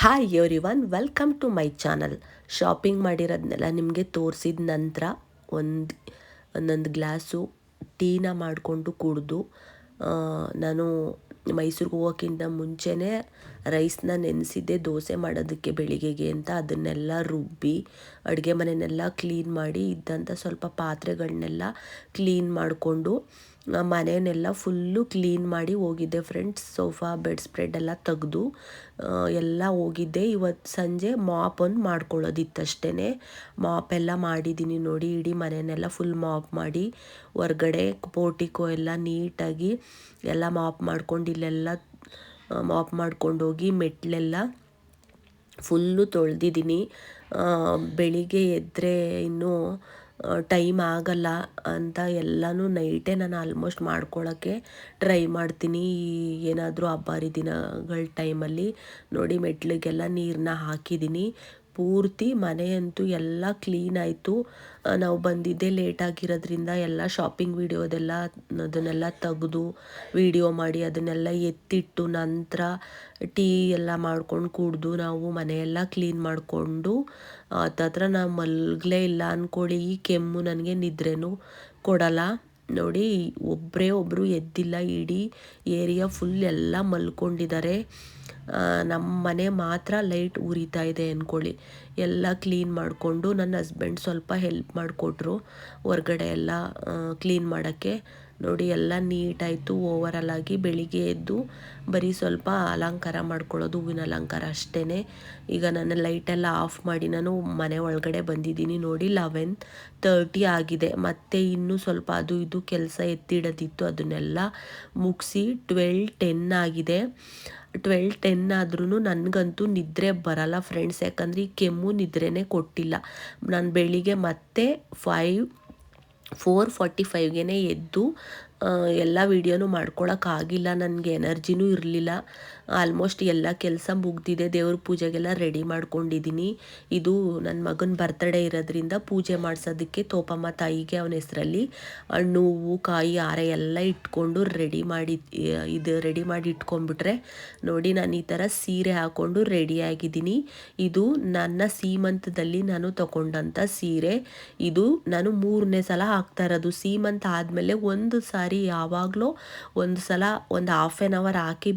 Hi everyone, welcome to my channel. Shopping ಮಾಡಿರೋದನ್ನೆಲ್ಲ ನಿಮಗೆ ತೋರಿಸಿದ ನಂತರ ಒಂದೊಂದು ಗ್ಲಾಸು ಟೀನ ಮಾಡಿಕೊಂಡು ಕುಡಿದು ನಾನು ಮೈಸೂರಿಗೆ ಹೋಗೋಕ್ಕಿಂತ ಮುಂಚೆನೇ ರೈಸ್ನ ನೆನೆಸಿದ್ದೆ ದೋಸೆ ಮಾಡೋದಕ್ಕೆ ಬೆಳಿಗ್ಗೆಗೆ ಅಂತ. ಅದನ್ನೆಲ್ಲ ರುಬ್ಬಿ ಅಡುಗೆ ಮನೆಯನ್ನೆಲ್ಲ ಕ್ಲೀನ್ ಮಾಡಿ ಇದ್ದಂಥ ಸ್ವಲ್ಪ ಪಾತ್ರೆಗಳನ್ನೆಲ್ಲ ಕ್ಲೀನ್ ಮಾಡಿಕೊಂಡು ಮನೆಯನ್ನೆಲ್ಲ ಫುಲ್ಲು ಕ್ಲೀನ್ ಮಾಡಿ ಹೋಗಿದ್ದೆ ಫ್ರೆಂಡ್ಸ್. ಸೋಫಾ ಬೆಡ್ ಸ್ಪ್ರೆಡ್ ಎಲ್ಲ ತೆಗೆದು ಎಲ್ಲ ಹೋಗಿದ್ದೆ. ಇವತ್ತು ಸಂಜೆ ಮಾಪ್ ಒಂದು ಮಾಡ್ಕೊಳ್ಳೋದಿತ್ತಷ್ಟೇ. ಮಾಪ್ ಎಲ್ಲ ಮಾಡಿದ್ದೀನಿ ನೋಡಿ. ಇಡೀ ಮನೆಯನ್ನೆಲ್ಲ ಫುಲ್ ಮಾಪ್ ಮಾಡಿ ಹೊರ್ಗಡೆ ಪೋರ್ಟಿಕೋ ಎಲ್ಲ ನೀಟಾಗಿ ಎಲ್ಲ ಮಾಪ್ ಮಾಡ್ಕೊಂಡು ಇಲ್ಲೆಲ್ಲ ಮಾಪ್ ಮಾಡ್ಕೊಂಡೋಗಿ ಮೆಟ್ಲೆಲ್ಲ ಫುಲ್ಲು ತೊಳೆದಿದ್ದೀನಿ. ಬೆಳಿಗ್ಗೆ ಎದ್ದರೆ ಇನ್ನೂ ಟೈಮ್ ಆಗಲ್ಲ ಅಂತ ಎಲ್ಲನೂ ನೈಟೇ ನಾನು ಆಲ್ಮೋಸ್ಟ್ ಮಾಡ್ಕೊಳ್ಳೋಕ್ಕೆ ಟ್ರೈ ಮಾಡ್ತೀನಿ. ಏನಾದರೂ ಹಬ್ಬ ಹರಿದಿನಗಳ ಟೈಮಲ್ಲಿ ನೋಡಿ ಮೆಟ್ಲಿಗೆಲ್ಲ ನೀರನ್ನ ಹಾಕಿದ್ದೀನಿ. ಪೂರ್ತಿ ಮನೆಯಂತೂ ಎಲ್ಲ ಕ್ಲೀನ್ ಆಯಿತು. ನಾವು ಬಂದಿದ್ದೇ ಲೇಟಾಗಿರೋದ್ರಿಂದ ಎಲ್ಲ ಶಾಪಿಂಗ್ ಅದನ್ನೆಲ್ಲ ತೆಗೆದು ವಿಡಿಯೋ ಮಾಡಿ ಅದನ್ನೆಲ್ಲ ಎತ್ತಿಟ್ಟು ನಂತರ ಟೀ ಎಲ್ಲ ಮಾಡ್ಕೊಂಡು ಕುಡಿದು ನಾವು ಮನೆಯೆಲ್ಲ ಕ್ಲೀನ್ ಮಾಡಿಕೊಂಡು ಹತ್ತತ್ರ ನಾನು ಮಲಗಲೇ ಇಲ್ಲ ಅಂದ್ಕೊಳ್ಳಿ. ಈ ಕೆಮ್ಮು ನನಗೆ ನಿದ್ರೆನೂ ಕೊಡಲ್ಲ ನೋಡಿ. ಒಬ್ಬರು ಎದ್ದಿಲ್ಲ. ಇಡೀ ಏರಿಯಾ ಫುಲ್ ಎಲ್ಲ ಮಲ್ಕೊಂಡಿದ್ದಾರೆ. ನಮ್ಮ ಮನೆ ಮಾತ್ರ ಲೈಟ್ ಉರಿತಾ ಇದೆ ಅಂದ್ಕೊಳ್ಳಿ. ಎಲ್ಲ ಕ್ಲೀನ್ ಮಾಡಿಕೊಂಡು ನನ್ನ ಹಸ್ಬೆಂಡ್ ಸ್ವಲ್ಪ ಹೆಲ್ಪ್ ಮಾಡಿಕೊಟ್ರು ಹೊರ್ಗಡೆ ಎಲ್ಲ ಕ್ಲೀನ್ ಮಾಡೋಕ್ಕೆ. ನೋಡಿ ಎಲ್ಲ ನೀಟಾಯಿತು. ಓವರಾಲ್ ಆಗಿ ಬೆಳಿಗ್ಗೆ ಎದ್ದು ಬರೀ ಸ್ವಲ್ಪ ಅಲಂಕಾರ ಮಾಡ್ಕೊಳ್ಳೋದು, ಹೂವಿನ ಅಲಂಕಾರ ಅಷ್ಟೇ. ಈಗ ನಾನು ಲೈಟೆಲ್ಲ ಆಫ್ ಮಾಡಿ ನಾನು ಮನೆ ಒಳಗಡೆ ಬಂದಿದ್ದೀನಿ ನೋಡಿ. 11:30 ಆಗಿದೆ. ಮತ್ತು ಇನ್ನೂ ಸ್ವಲ್ಪ ಅದು ಇದು ಕೆಲಸ ಎತ್ತಿಡೋದಿತ್ತು, ಅದನ್ನೆಲ್ಲ ಮುಗಿಸಿ 12:10 ಆಗಿದೆ. 12:10 ಆದ್ರೂ ನನಗಂತೂ ನಿದ್ರೆ ಬರಲ್ಲ ಫ್ರೆಂಡ್ಸ್. ಯಾಕಂದರೆ ಈ ಕೆಮ್ಮು ನಿದ್ರೆನೇ ಕೊಟ್ಟಿಲ್ಲ. ನಾನು ಬೆಳಿಗ್ಗೆ ಮತ್ತೆ 4:45ಗೆ ಎದ್ದು ಎಲ್ಲ ವೀಡಿಯೋನೂ ಮಾಡ್ಕೊಳಕ್ಕಾಗಿಲ್ಲ. ನನಗೆ ಎನರ್ಜಿನೂ ಇರಲಿಲ್ಲ. ಆಲ್ಮೋಸ್ಟ್ ಎಲ್ಲ ಕೆಲಸ ಮುಗ್ದಿದೆ. ದೇವ್ರ ಪೂಜೆಗೆಲ್ಲ ರೆಡಿ ಮಾಡ್ಕೊಂಡಿದ್ದೀನಿ. ಇದು ನನ್ನ ಮಗನ ಬರ್ತ್ಡೇ ಇರೋದ್ರಿಂದ ಪೂಜೆ ಮಾಡಿಸೋದಕ್ಕೆ ತೋಪಮ್ಮ ತಾಯಿಗೆ ಅವನ ಹೆಸರಲ್ಲಿ ಹಣ್ಣು ಹೂವು ಕಾಯಿ ಹಾರ ಎಲ್ಲ ಇಟ್ಕೊಂಡು ರೆಡಿ ಮಾಡಿ ಇಟ್ಕೊಂಡ್ಬಿಟ್ರೆ ನೋಡಿ. ನಾನು ಈ ಥರ ಸೀರೆ ಹಾಕ್ಕೊಂಡು ರೆಡಿಯಾಗಿದ್ದೀನಿ. ಇದು ನನ್ನ ಸೀಮಂತದಲ್ಲಿ ನಾನು ತಗೊಂಡಂಥ ಸೀರೆ. ಇದು ನಾನು 3ನೇ ಸಲ ಹಾಕ್ತಾ ಇರೋದು. ಸೀಮಂತ ಆದಮೇಲೆ ಒಂದು ಸಾರಿ ಯಾವಾಗಲೂ ಒಂದು ಸಲ ಒಂದು ಹಾಫ್ ಆನ್ ಅವರ್ ಹಾಕಿ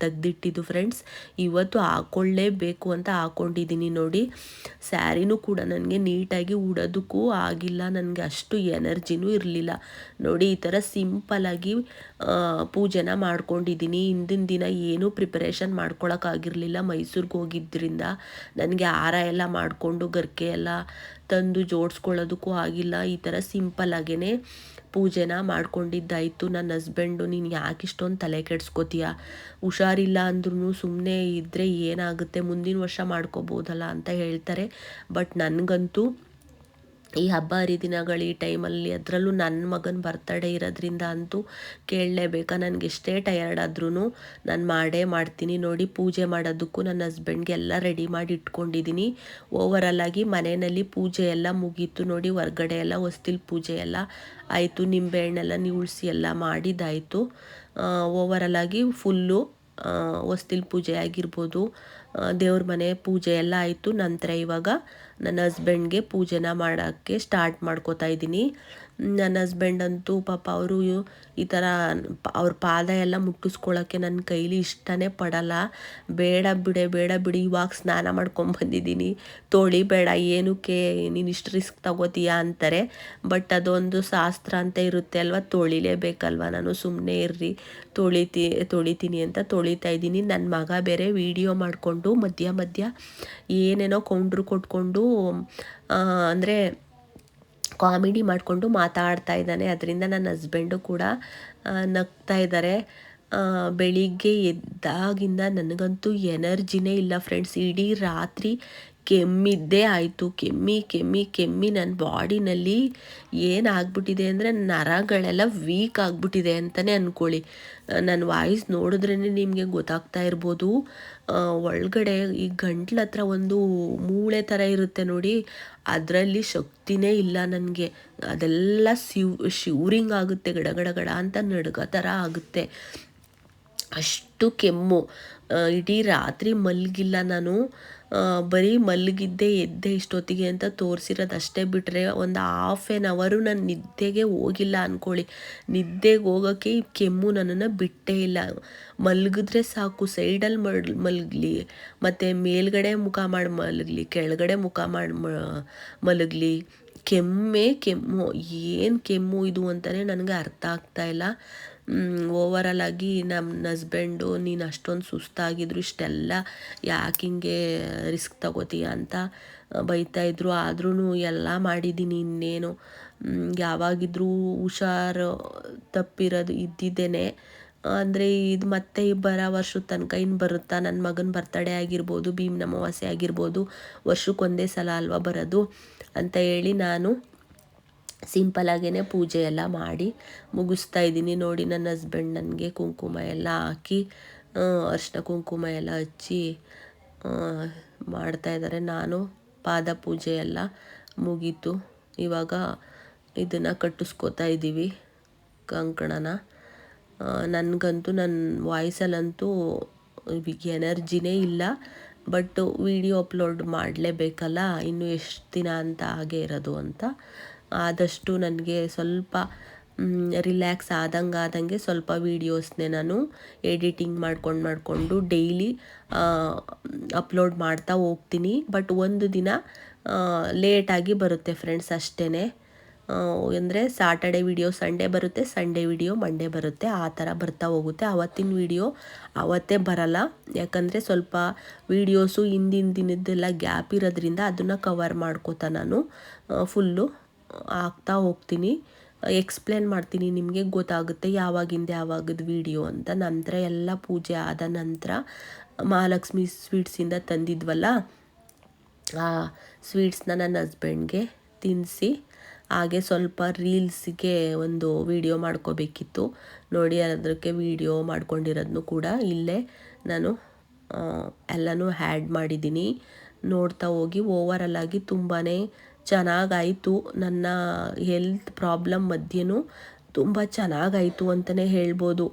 ತೆಗೆದಿಟ್ಟಿದ್ದು ಫ್ರೆಂಡ್ಸ್. ಇವತ್ತು ಹಾಕ್ಕೊಳ್ಳೇಬೇಕು ಅಂತ ಹಾಕ್ಕೊಂಡಿದ್ದೀನಿ ನೋಡಿ. ಸ್ಯಾರಿನೂ ಕೂಡ ನನಗೆ ನೀಟಾಗಿ ಉಡೋದಕ್ಕೂ ಆಗಿಲ್ಲ. ನನಗೆ ಅಷ್ಟು ಎನರ್ಜಿನೂ ಇರಲಿಲ್ಲ ನೋಡಿ. ಈ ಥರ ಸಿಂಪಲ್ಲಾಗಿ ಪೂಜೆನ ಮಾಡ್ಕೊಂಡಿದ್ದೀನಿ. ಹಿಂದಿನ ದಿನ ಏನೂ ಪ್ರಿಪರೇಷನ್ ಮಾಡ್ಕೊಳಕ್ಕಾಗಿರಲಿಲ್ಲ. ಮೈಸೂರಿಗೆ ಹೋಗಿದ್ದರಿಂದ ನನಗೆ ಹಾರ ಎಲ್ಲ ಮಾಡಿಕೊಂಡು ಗರ್ಕೆ ಎಲ್ಲ ತಂದು ಜೋಡಿಸ್ಕೊಳ್ಳೋದಕ್ಕೂ ಆಗಿಲ್ಲ. ಈ ಥರ ಸಿಂಪಲ್ಲಾಗೇ ಪೂಜೆನ ಮಾಡ್ಕೊಂಡಿದ್ದಾಯಿತು. ನನ್ನ ಹಸ್ಬೆಂಡು, ನೀನು ಯಾಕೆ ಇಷ್ಟೊಂದು ತಲೆ ಕೆಡಿಸ್ಕೋತೀಯ, ಹುಷಾರಿಲ್ಲ ಅಂದ್ರೂ ಸುಮ್ಮನೆ ಇದ್ದರೆ ಏನಾಗುತ್ತೆ, ಮುಂದಿನ ವರ್ಷ ಮಾಡ್ಕೋಬೋದಲ್ಲ ಅಂತ ಹೇಳ್ತಾರೆ. ಬಟ್ ನನಗಂತೂ ಈ ಹಬ್ಬ ಹರಿದಿನಗಳು ಈ ಟೈಮಲ್ಲಿ, ಅದರಲ್ಲೂ ನನ್ನ ಮಗನ ಬರ್ತಡೇ ಇರೋದ್ರಿಂದ ಅಂತೂ ಕೇಳಲೇಬೇಕಾ. ನನಗೆ ಎಷ್ಟೇ ಟಯರ್ಡ್ ಆದ್ರೂ ನಾನು ಮಾಡೇ ಮಾಡ್ತೀನಿ ನೋಡಿ. ಪೂಜೆ ಮಾಡೋದಕ್ಕೂ ನನ್ನ ಹಸ್ಬೆಂಡ್ಗೆ ಎಲ್ಲ ರೆಡಿ ಮಾಡಿ ಇಟ್ಕೊಂಡಿದ್ದೀನಿ. ಓವರಾಲಾಗಿ ಮನೆಯಲ್ಲಿ ಪೂಜೆ ಎಲ್ಲ ಮುಗೀತು ನೋಡಿ. ಹೊರ್ಗಡೆ ಎಲ್ಲ ಹೊಸ್ತಿಲ್ ಪೂಜೆ ಎಲ್ಲ ಆಯಿತು. ನಿಂಬೆಹಣ್ಣೆಲ್ಲ ಉಳಿಸಿ ಎಲ್ಲ ಮಾಡಿದ್ದಾಯಿತು. ಓವರಾಲಾಗಿ ಫುಲ್ಲು ಹೊಸ್ತಿಲ್ ಪೂಜೆ ಆಗಿರ್ಬೋದು, ದೇವ್ರ ಮನೆ ಪೂಜೆ ಎಲ್ಲ ಆಯಿತು. ನಂತರ ಇವಾಗ ನನ್ನ ಹಸ್ಬೆಂಡ್ಗೆ ಪೂಜೆನ ಮಾಡೋಕ್ಕೆ ಸ್ಟಾರ್ಟ್ ಮಾಡ್ಕೋತಾ ಇದ್ದೀನಿ. ನನ್ನ ಹಸ್ಬೆಂಡ್ ಅಂತೂ ಪಾಪ ಅವರು ಈ ಥರ ಅವ್ರ ಪಾದ ಎಲ್ಲ ಮುಟ್ಟಿಸ್ಕೊಳ್ಳೋಕ್ಕೆ ನನ್ನ ಕೈಲಿ ಇಷ್ಟನೇ ಪಡಲ್ಲ. ಬೇಡ ಬಿಡಿ, ಇವಾಗ ಸ್ನಾನ ಮಾಡ್ಕೊಂಬಂದಿದ್ದೀನಿ, ತೊಳಿಬೇಡ, ಏನಕ್ಕೆ ನೀನು ಇಷ್ಟು ರಿಸ್ಕ್ ತಗೋತೀಯಾ ಅಂತಾರೆ. ಬಟ್ ಅದೊಂದು ಶಾಸ್ತ್ರ ಅಂತ ಇರುತ್ತೆ ಅಲ್ವ, ತೊಳಿಲೇಬೇಕಲ್ವ. ನಾನು ಸುಮ್ಮನೆ ಇರ್ರಿ ತೊಳಿತೀನಿ ಅಂತ ತೊಳಿತಾ ಇದ್ದೀನಿ. ನನ್ನ ಮಗ ಬೇರೆ ವಿಡಿಯೋ ಮಾಡಿಕೊಂಡು ಮಧ್ಯ ಏನೇನೋ ಕೌಂಟ್ರು ಕೊಟ್ಕೊಂಡು ಅಂದರೆ ಕಾಮಿಡಿ ಮಾಡಿಕೊಂಡು ಮಾತಾಡ್ತಾ ಇದ್ದಾನೆ. ಅದರಿಂದ ನನ್ನ ಹಸ್ಬೆಂಡು ಕೂಡ ನಗ್ತಾ ಇದ್ದಾರೆ. ಬೆಳಿಗ್ಗೆ ಎದ್ದಾಗಿಂದ ನನಗಂತೂ ಎನರ್ಜಿನೇ ಇಲ್ಲ ಫ್ರೆಂಡ್ಸ್. ಇಡೀ ರಾತ್ರಿ ಕೆಮ್ಮಿದ್ದೇ ಆಯಿತು. ಕೆಮ್ಮಿ ನನ್ನ ಬಾಡಿನಲ್ಲಿ ಏನಾಗ್ಬಿಟ್ಟಿದೆ ಅಂದರೆ ನರಗಳೆಲ್ಲ ವೀಕ್ ಆಗಿಬಿಟ್ಟಿದೆ ಅಂತಲೇ ಅಂದ್ಕೊಳ್ಳಿ. ನನ್ನ ವಾಯ್ಸ್ ನೋಡಿದ್ರೇ ನಿಮಗೆ ಗೊತ್ತಾಗ್ತಾ ಇರ್ಬೋದು. ಒಳಗಡೆ ಈ ಗಂಟ್ಲ ಹತ್ರ ಒಂದು ಮೂಳೆ ಥರ ಇರುತ್ತೆ ನೋಡಿ, ಅದರಲ್ಲಿ ಶಕ್ತಿನೇ ಇಲ್ಲ ನನಗೆ. ಅದೆಲ್ಲ ಶಿವರಿಂಗ್ ಆಗುತ್ತೆ, ಗಡ ಅಂತ ನಡ್ಗೋ ಥರ ಆಗುತ್ತೆ. ಅಷ್ಟು ಕೆಮ್ಮು. ಇಡೀ ರಾತ್ರಿ ಮಲಗಿಲ್ಲ ನಾನು. ಬರೀ ಮಲಗಿದ್ದೆ ಎದ್ದೆ ಇಷ್ಟೊತ್ತಿಗೆ ಅಂತ ತೋರಿಸಿರೋದು ಅಷ್ಟೇ ಬಿಟ್ಟರೆ ಒಂದು ಹಾಫ್ ಆನ್ ಅವರು ನಾನು ನಿದ್ದೆಗೆ ಹೋಗಿಲ್ಲ ಅಂದ್ಕೊಳ್ಳಿ. ನಿದ್ದೆಗೆ ಹೋಗೋಕ್ಕೆ ಈ ಕೆಮ್ಮು ನನ್ನನ್ನು ಬಿಟ್ಟೇ ಇಲ್ಲ. ಮಲಗಿದ್ರೆ ಸಾಕು, ಸೈಡಲ್ಲಿ ಮಲಗಲಿ, ಮತ್ತು ಮೇಲ್ಗಡೆ ಮುಖ ಮಾಡಿ ಮಲಗಲಿ, ಕೆಳಗಡೆ ಮುಖ ಮಾಡಿ ಮಲಗಲಿ, ಕೆಮ್ಮೇ ಕೆಮ್ಮು. ಏನು ಕೆಮ್ಮು ಇದು ಅಂತಲೇ ನನಗೆ ಅರ್ಥ ಆಗ್ತಾಯಿಲ್ಲ. ಓವರಾಲ್ ಆಗಿ ನಮ್ಮ ಹಸ್ಬೆಂಡು, ನೀನು ಅಷ್ಟೊಂದು ಸುಸ್ತಾಗಿದ್ರು ಇಷ್ಟೆಲ್ಲ ಯಾಕೆ ಹಿಂಗೆ ರಿಸ್ಕ್ ತಗೋತೀಯ ಅಂತ ಬೈತಾಯಿದ್ರು. ಆದ್ರೂ ಎಲ್ಲ ಮಾಡಿದ್ದೀನಿ, ಇನ್ನೇನು ಯಾವಾಗಿದ್ರೂ ಹುಷಾರು ತಪ್ಪಿರೋದು ಇದ್ದಿದ್ದೇನೆ. ಅಂದರೆ ಇದು ಮತ್ತೆ ಈ ಬರೋ ವರ್ಷದ ತನಕ ಇನ್ನು ಬರುತ್ತಾ, ನನ್ನ ಮಗನ ಬರ್ತಡೇ ಆಗಿರ್ಬೋದು, ಭೀಮನ ಅಮಾವಾಸ್ಯೆ ಆಗಿರ್ಬೋದು, ವರ್ಷಕ್ಕೊಂದೇ ಸಲ ಅಲ್ವಾ ಬರೋದು ಅಂತ ಹೇಳಿ ನಾನು ಸಿಂಪಲಾಗೇ ಪೂಜೆ ಎಲ್ಲ ಮಾಡಿ ಮುಗಿಸ್ತಾ ಇದ್ದೀನಿ. ನೋಡಿ ನನ್ನ ಹಸ್ಬೆಂಡ್ ನನಗೆ ಕುಂಕುಮ ಎಲ್ಲ ಹಾಕಿ ಅರಿಶಿನ ಕುಂಕುಮ ಎಲ್ಲ ಹಚ್ಚಿ ಮಾಡ್ತಾಯಿದ್ದಾರೆ. ನಾನು ಪಾದ ಪೂಜೆ ಎಲ್ಲ ಮುಗೀತು. ಇವಾಗ ಇದನ್ನು ಕಟ್ಟಿಸ್ಕೋತಾ ಇದ್ದೀವಿ ಕಂಕಣನ. ನನಗಂತೂ ನನ್ನ ವಾಯ್ಸಲ್ಲಂತೂ ಎನರ್ಜಿನೇ ಇಲ್ಲ. ಬಟ್ ವಿಡಿಯೋ ಅಪ್ಲೋಡ್ ಮಾಡಲೇಬೇಕಲ್ಲ, ಇನ್ನು ಎಷ್ಟು ದಿನ ಅಂತ ಹಾಗೆ ಇರೋದು ಅಂತ. ಆದಷ್ಟು ನನಗೆ ಸ್ವಲ್ಪ ರಿಲ್ಯಾಕ್ಸ್ ಆದಂಗೆ ಸ್ವಲ್ಪ ವೀಡಿಯೋಸ್ನೇ ನಾನು ಎಡಿಟಿಂಗ್ ಮಾಡಿಕೊಂಡು ಡೈಲಿ ಅಪ್ಲೋಡ್ ಮಾಡ್ತಾ ಹೋಗ್ತೀನಿ. ಬಟ್ ಒಂದು ದಿನ ಲೇಟಾಗಿ ಬರುತ್ತೆ ಫ್ರೆಂಡ್ಸ್, ಅಷ್ಟೇ. ಅಂದರೆ ಸಾಟರ್ಡೆ ವಿಡಿಯೋ ಸಂಡೇ ಬರುತ್ತೆ, ಸಂಡೇ ವಿಡಿಯೋ ಮಂಡೇ ಬರುತ್ತೆ, ಆ ಥರ ಬರ್ತಾ ಹೋಗುತ್ತೆ. ಆವತ್ತಿನ ವಿಡಿಯೋ ಆವತ್ತೇ ಬರಲ್ಲ, ಯಾಕಂದರೆ ಸ್ವಲ್ಪ ವೀಡಿಯೋಸು ಹಿಂದಿನ ದಿನದ್ದೆಲ್ಲ ಗ್ಯಾಪ್ ಇರೋದ್ರಿಂದ ಅದನ್ನು ಕವರ್ ಮಾಡ್ಕೋತಾ ನಾನು ಫುಲ್ಲು ಆಗ್ತಾ ಹೋಗ್ತೀನಿ. ಎಕ್ಸ್ಪ್ಲೇನ್ ಮಾಡ್ತೀನಿ, ನಿಮಗೆ ಗೊತ್ತಾಗುತ್ತೆ ಯಾವಾಗದ ವಿಡಿಯೋ ಅಂತ. ನಂತರ ಎಲ್ಲ ಪೂಜೆ ಆದ ನಂತರ ಮಹಾಲಕ್ಷ್ಮಿ ಸ್ವೀಟ್ಸಿಂದ ತಂದಿದ್ವಲ್ಲ, ಆ ಸ್ವೀಟ್ಸ್ನ ನನ್ನ ಹಸ್ಬೆಂಡ್ಗೆ ತಿನ್ನಿಸಿ ಹಾಗೆ ಸ್ವಲ್ಪ ರೀಲ್ಸಿಗೆ ಒಂದು ವಿಡಿಯೋ ಮಾಡ್ಕೋಬೇಕಿತ್ತು. ನೋಡಿ ಅದಕ್ಕೆ ವಿಡಿಯೋ ಮಾಡ್ಕೊಂಡಿರೋದನ್ನು ಕೂಡ ಇಲ್ಲೇ ನಾನು ಎಲ್ಲನೂ ಆ್ಯಡ್ ಮಾಡಿದ್ದೀನಿ. ನೋಡ್ತಾ ಹೋಗಿ. ಓವರಾಲ್ ಆಗಿ ತುಂಬಾ ಚೆನ್ನಾಗಾಯಿತು. ನನ್ನ ಹೆಲ್ತ್ ಪ್ರಾಬ್ಲಮ್ ಮಧ್ಯೆನೂ ತುಂಬ ಚೆನ್ನಾಗಾಯಿತು ಅಂತಲೇ ಹೇಳ್ಬೋದು.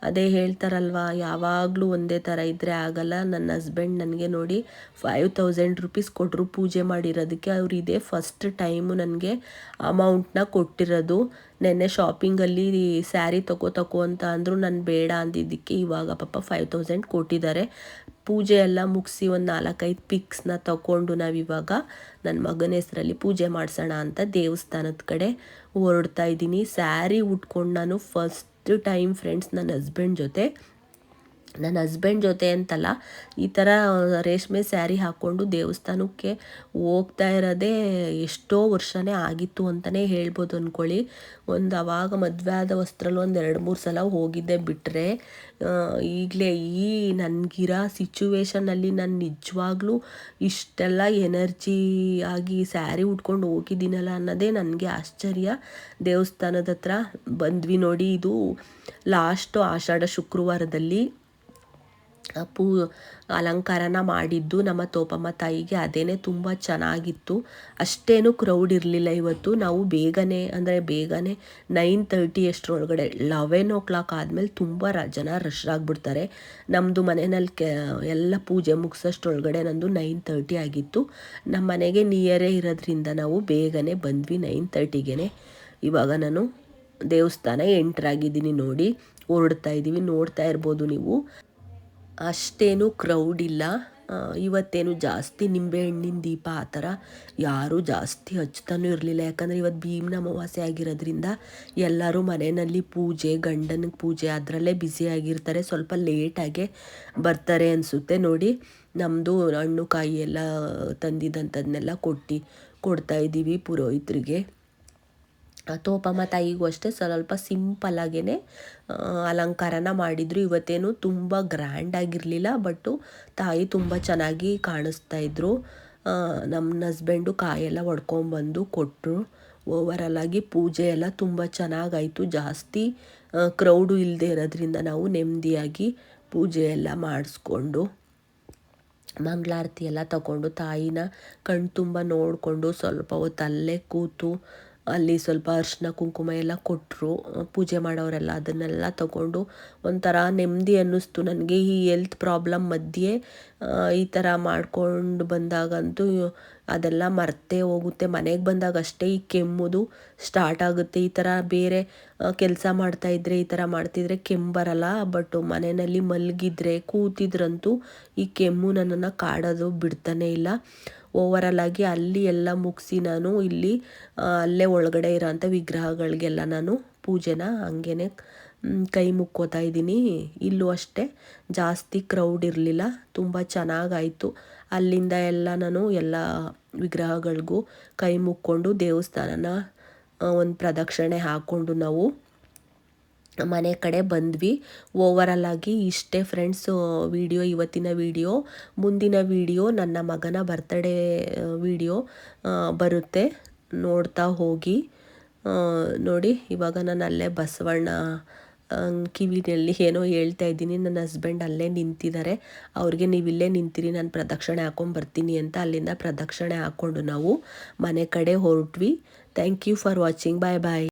ಅದೇ ಹೇಳ್ತಾರಲ್ವ, ಯಾವಾಗಲೂ ಒಂದೇ ಥರ ಇದ್ದರೆ ಆಗಲ್ಲ. ನನ್ನ ಹಸ್ಬೆಂಡ್ ನನಗೆ ನೋಡಿ 5000 ರೂಪೀಸ್ ಕೊಟ್ಟರು ಪೂಜೆ ಮಾಡಿರೋದಕ್ಕೆ. ಅವ್ರು ಇದೇ ಫಸ್ಟ್ ಟೈಮು ನನಗೆ ಅಮೌಂಟನ್ನ ಕೊಟ್ಟಿರೋದು. ನೆನ್ನೆ ಶಾಪಿಂಗಲ್ಲಿ ಸ್ಯಾರಿ ತಗೋ ಅಂತ ಅಂದರು, ನಾನು ಬೇಡ ಅಂದಿದ್ದಕ್ಕೆ ಇವಾಗ ಪಾಪ 5000 ಕೊಟ್ಟಿದ್ದಾರೆ. ಪೂಜೆ ಎಲ್ಲ ಮುಗಿಸಿ ಒಂದು 4-5 ಪಿಕ್ಸ್ನ ತಗೊಂಡು ನಾವಿವಾಗ ನನ್ನ ಮಗನ ಹೆಸರಲ್ಲಿ ಪೂಜೆ ಮಾಡಿಸೋಣ ಅಂತ ದೇವಸ್ಥಾನದ ಕಡೆ ಹೊರಡ್ತಾ ಇದ್ದೀನಿ. ಸ್ಯಾರಿ ಉಟ್ಕೊಂಡು ನಾನು ಫಸ್ಟ್ ಟೈಮ್ ಫ್ರೆಂಡ್ಸ್ ನನ್ನ ಹಸ್ಬೆಂಡ್ ಜೊತೆ ಅಂತಲ್ಲ, ಈ ಥರ ರೇಷ್ಮೆ ಸ್ಯಾರಿ ಹಾಕ್ಕೊಂಡು ದೇವಸ್ಥಾನಕ್ಕೆ ಹೋಗ್ತಾ ಇರೋದೇ ಎಷ್ಟೋ ವರ್ಷನೇ ಆಗಿತ್ತು ಅಂತಲೇ ಹೇಳ್ಬೋದು ಅಂದ್ಕೊಳ್ಳಿ. ಅವಾಗ ಮದುವೆ ಆದ ವಸ್ತ್ರಲ್ಲಿ ಒಂದು 2-3 ಸಲ ಹೋಗಿದ್ದೆ ಬಿಟ್ಟರೆ, ಈಗಲೇ ಈ ನನಗಿರೋ ಸಿಚುವೇಶನಲ್ಲಿ ನಾನು ನಿಜವಾಗ್ಲೂ ಇಷ್ಟೆಲ್ಲ ಎನರ್ಜಿ ಆಗಿ ಸ್ಯಾರಿ ಉಟ್ಕೊಂಡು ಹೋಗಿದ್ದೀನಲ್ಲ ಅನ್ನೋದೇ ನನಗೆ ಆಶ್ಚರ್ಯ. ದೇವಸ್ಥಾನದ ಹತ್ರ ಬಂದ್ವಿ ನೋಡಿ. ಇದು ಲಾಸ್ಟು ಆಷಾಢ ಶುಕ್ರವಾರದಲ್ಲಿ ಅಲಂಕಾರನ ಮಾಡಿದ್ದು ನಮ್ಮ ತೋಪಮ್ಮ ತಾಯಿಗೆ. ಅದೇನೇ ತುಂಬ ಚೆನ್ನಾಗಿತ್ತು. ಅಷ್ಟೇನು ಕ್ರೌಡ್ ಇರಲಿಲ್ಲ ಇವತ್ತು. ನಾವು ಬೇಗನೆ 9:30 ಅಷ್ಟರೊಳಗಡೆ 11 o'clock ಆದಮೇಲೆ ತುಂಬ ಜನ ರಶ್ ಆಗಿಬಿಡ್ತಾರೆ. ನಮ್ಮದು ಮನೆಯಲ್ಲಿ ಎಲ್ಲ ಪೂಜೆ ಮುಗಿಸೋಷ್ಟರೊಳಗಡೆ ನಂದು 9:30 ಆಗಿತ್ತು. ನಮ್ಮ ಮನೆಗೆ ನಿಯರೇ ಇರೋದ್ರಿಂದ ನಾವು ಬೇಗನೆ ಬಂದ್ವಿ 9:30ಗೆ. ಇವಾಗ ನಾನು ದೇವಸ್ಥಾನ ಎಂಟ್ರಾಗಿದ್ದೀನಿ ನೋಡಿ, ಹೊರಡ್ತಾ ಇದ್ದೀವಿ. ನೋಡ್ತಾ ಇರ್ಬೋದು ನೀವು, ಅಷ್ಟೇನು ಕ್ರೌಡ್ ಇಲ್ಲ. ಇವತ್ತೇನು ಜಾಸ್ತಿ ನಿಂಬೆಹಣ್ಣಿನ ದೀಪ ಆ ಥರ ಯಾರೂ ಜಾಸ್ತಿ ಹಚ್ತಾನೂ ಇರಲಿಲ್ಲ. ಯಾಕಂದರೆ ಇವತ್ತು ಭೀಮನ ಅಮಾವಾಸ್ಯೆ ಆಗಿರೋದ್ರಿಂದ ಎಲ್ಲರೂ ಮನೆಯಲ್ಲಿ ಪೂಜೆ, ಗಂಡನಿಗೆ ಪೂಜೆ ಅದರಲ್ಲೇ ಬ್ಯುಸಿಯಾಗಿರ್ತಾರೆ. ಸ್ವಲ್ಪ ಲೇಟಾಗೆ ಬರ್ತಾರೆ ಅನಿಸುತ್ತೆ. ನೋಡಿ, ನಮ್ಮದು ಹಣ್ಣು ಕಾಯಿ ಎಲ್ಲ ತಂದಿದ್ದಂಥದ್ದನ್ನೆಲ್ಲ ಕೊಡ್ತಾಯಿದ್ದೀವಿ ಪುರೋಹಿತರಿಗೆ. ತೋಪಮ್ಮ ತಾಯಿಗೂ ಅಷ್ಟೇ ಸ್ವಲ್ಪ ಸಿಂಪಲ್ಲಾಗೇ ಅಲಂಕಾರನ ಮಾಡಿದರು. ಇವತ್ತೇನು ತುಂಬ ಗ್ರ್ಯಾಂಡಾಗಿರಲಿಲ್ಲ, ಬಟ್ಟು ತಾಯಿ ತುಂಬ ಚೆನ್ನಾಗಿ ಕಾಣಿಸ್ತಾಯಿದ್ರು. ನಮ್ಮ ಹಸ್ಬೆಂಡು ಕಾಯೆಲ್ಲ ಹೊಡ್ಕೊಂಬಂದು ಕೊಟ್ಟರು. ಓವರಾಲಾಗಿ ಪೂಜೆ ಎಲ್ಲ ತುಂಬ ಚೆನ್ನಾಗಾಯಿತು. ಜಾಸ್ತಿ ಕ್ರೌಡು ಇಲ್ಲದೆ ಇರೋದ್ರಿಂದ ನಾವು ನೆಮ್ಮದಿಯಾಗಿ ಪೂಜೆ ಎಲ್ಲ ಮಾಡಿಸ್ಕೊಂಡು ಮಂಗಳಾರತಿ ಎಲ್ಲ ತಗೊಂಡು ತಾಯಿನ ಕಣ್ಣು ತುಂಬ ನೋಡಿಕೊಂಡು ಸ್ವಲ್ಪ ಹೊತ್ತು ಅಲ್ಲೇ ಕೂತು ಅಲ್ಲಿ ಸ್ವಲ್ಪ ಅರಿಶಿನ ಕುಂಕುಮ ಎಲ್ಲ ಕೊಟ್ಟರು ಪೂಜೆ ಮಾಡೋರೆಲ್ಲ. ಅದನ್ನೆಲ್ಲ ತಗೊಂಡು ಒಂಥರ ನೆಮ್ಮದಿ ಅನ್ನಿಸ್ತು ನನಗೆ. ಈ ಹೆಲ್ತ್ ಪ್ರಾಬ್ಲಮ್ ಮಧ್ಯೆ ಈ ಥರ ಮಾಡ್ಕೊಂಡು ಬಂದಾಗಂತೂ ಅದೆಲ್ಲ ಮರ್ತೇ ಹೋಗುತ್ತೆ. ಮನೆಗೆ ಬಂದಾಗ ಅಷ್ಟೇ ಈ ಕೆಮ್ಮುದು ಸ್ಟಾರ್ಟ್ ಆಗುತ್ತೆ. ಈ ಥರ ಬೇರೆ ಕೆಲಸ ಮಾಡ್ತಾಯಿದ್ರೆ ಈ ಥರ ಮಾಡ್ತಿದ್ರೆ ಕೆಮ್ಮು ಬರಲ್ಲ. ಬಟ್ ಮನೆಯಲ್ಲಿ ಮಲಗಿದ್ರೆ ಕೂತಿದ್ರಂತೂ ಈ ಕೆಮ್ಮು ನನ್ನನ್ನು ಕಾಡೋದು ಬಿಡ್ತಾನೆ ಇಲ್ಲ. ಓವರಲ್ಲಾಗಿ ಅಲ್ಲಿ ಎಲ್ಲ ಮುಗಿಸಿ ನಾನು ಇಲ್ಲಿ ಅಲ್ಲೇ ಒಳಗಡೆ ಇರೋಂಥ ವಿಗ್ರಹಗಳಿಗೆಲ್ಲ ನಾನು ಪೂಜೆನ ಹಂಗೇ ಕೈ ಮುಕ್ಕೋತಾ ಇದ್ದೀನಿ. ಇಲ್ಲೂ ಅಷ್ಟೇ ಜಾಸ್ತಿ ಕ್ರೌಡ್ ಇರಲಿಲ್ಲ, ತುಂಬ ಚೆನ್ನಾಗಾಯಿತು. ಅಲ್ಲಿಂದ ಎಲ್ಲ ನಾನು ಎಲ್ಲ ವಿಗ್ರಹಗಳಿಗೂ ಕೈ ಮುಕ್ಕೊಂಡು ದೇವಸ್ಥಾನನ ಒಂದು ಪ್ರದಕ್ಷಿಣೆ ಹಾಕ್ಕೊಂಡು ನಾವು ಮನೆ ಕಡೆ ಬಂದ್ವಿ. ಓವರಲ್ಲಾಗಿ ಇಷ್ಟೇ ಫ್ರೆಂಡ್ಸು ವಿಡಿಯೋ, ಇವತ್ತಿನ ವಿಡಿಯೋ. ಮುಂದಿನ ವಿಡಿಯೋ ನನ್ನ ಮಗನ ಬರ್ತ್ಡೇ ವಿಡಿಯೋ ಬರುತ್ತೆ, ನೋಡ್ತಾ ಹೋಗಿ. ನೋಡಿ ಇವಾಗ ನಾನು ಅಲ್ಲೇ ಬಸವಣ್ಣ ಕಿವಿನಲ್ಲಿ ಏನೋ ಹೇಳ್ತಾ ಇದ್ದೀನಿ. ನನ್ನ ಹಸ್ಬೆಂಡ್ ಅಲ್ಲೇ ನಿಂತಿದ್ದಾರೆ. ಅವ್ರಿಗೆ ನೀವು ಇಲ್ಲೇ ನಿಂತಿರಿ, ನಾನು ಪ್ರದಕ್ಷಿಣೆ ಹಾಕ್ಕೊಂಬರ್ತೀನಿ ಅಂತ ಅಲ್ಲಿಂದ ಪ್ರದಕ್ಷಿಣೆ ಹಾಕ್ಕೊಂಡು ನಾವು ಮನೆ ಕಡೆ ಹೊರಟ್ವಿ. Thank you for watching. Bye bye.